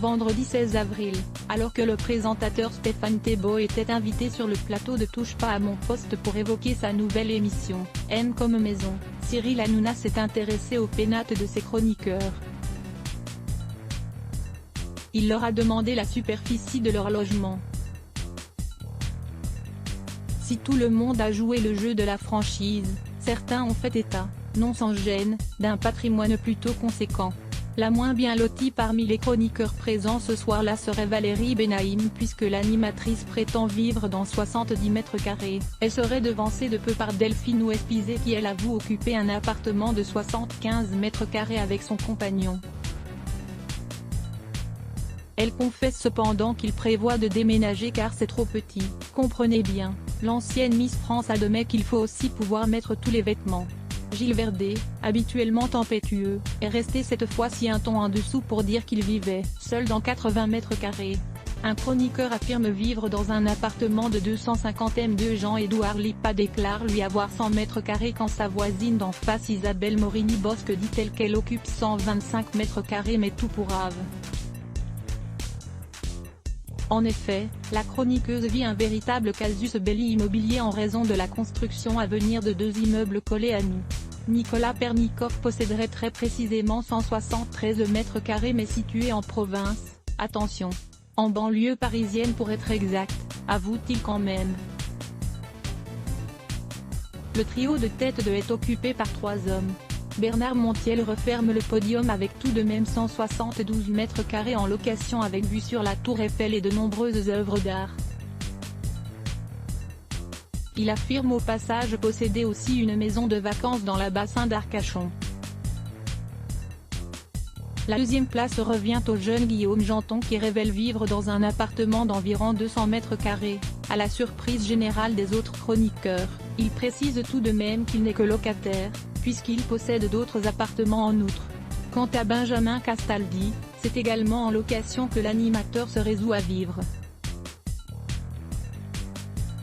Vendredi 16 avril, alors que le présentateur Stéphane Thébault était invité sur le plateau de Touche pas à mon poste pour évoquer sa nouvelle émission, M comme maison, Cyril Hanouna s'est intéressé aux pénates de ses chroniqueurs. Il leur a demandé la superficie de leur logement. Si tout le monde a joué le jeu de la franchise, certains ont fait état, non sans gêne, d'un patrimoine plutôt conséquent. La moins bien lotie parmi les chroniqueurs présents ce soir-là serait Valérie Benaïm puisque l'animatrice prétend vivre dans 70 mètres carrés. Elle serait devancée de peu par Delphine Ouespizé qui elle avoue occuper un appartement de 75 mètres carrés avec son compagnon. Elle confesse cependant qu'il prévoit de déménager car c'est trop petit. Comprenez bien, l'ancienne Miss France admet qu'il faut aussi pouvoir mettre tous les vêtements. Gilles Verdez, habituellement tempétueux, est resté cette fois-ci un ton en dessous pour dire qu'il vivait seul dans 80 mètres carrés. Un chroniqueur affirme vivre dans un appartement de 250 m2. Jean-Édouard Lipa déclare lui avoir 100 mètres carrés quand sa voisine d'en face Isabelle Morini-Bosque dit-elle qu'elle occupe 125 mètres carrés mais tout pour Ave. En effet, la chroniqueuse vit un véritable casus belli immobilier en raison de la construction à venir de 2 immeubles collés à nous. Nicolas Pernikov posséderait très précisément 173 mètres carrés mais situé en province, attention, en banlieue parisienne pour être exact, avoue-t-il quand même. Le trio de tête de est occupé par 3 hommes. Bernard Montiel referme le podium avec tout de même 172 mètres carrés en location avec vue sur la Tour Eiffel et de nombreuses œuvres d'art. Il affirme au passage posséder aussi une maison de vacances dans la bassin d'Arcachon. La deuxième place revient au jeune Guillaume Janton qui révèle vivre dans un appartement d'environ 200 mètres carrés. À la surprise générale des autres chroniqueurs, il précise tout de même qu'il n'est que locataire, puisqu'il possède d'autres appartements en outre. Quant à Benjamin Castaldi, c'est également en location que l'animateur se résout à vivre.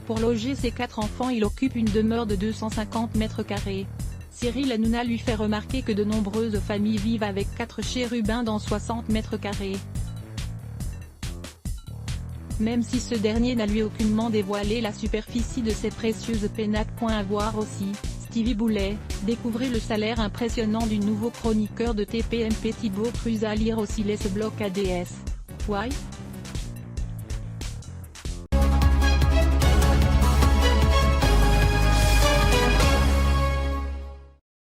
Pour loger ses 4 enfants il occupe une demeure de 250 mètres carrés. Cyril Hanouna lui fait remarquer que de nombreuses familles vivent avec 4 chérubins dans 60 mètres carrés. Même si ce dernier n'a lui aucunement dévoilé la superficie de ses précieuses pénates. À voir aussi, Stevie Boulet, découvrez le salaire impressionnant du nouveau chroniqueur de TPMP Thibaut Cruz à lire aussi les blocs ADS. Why?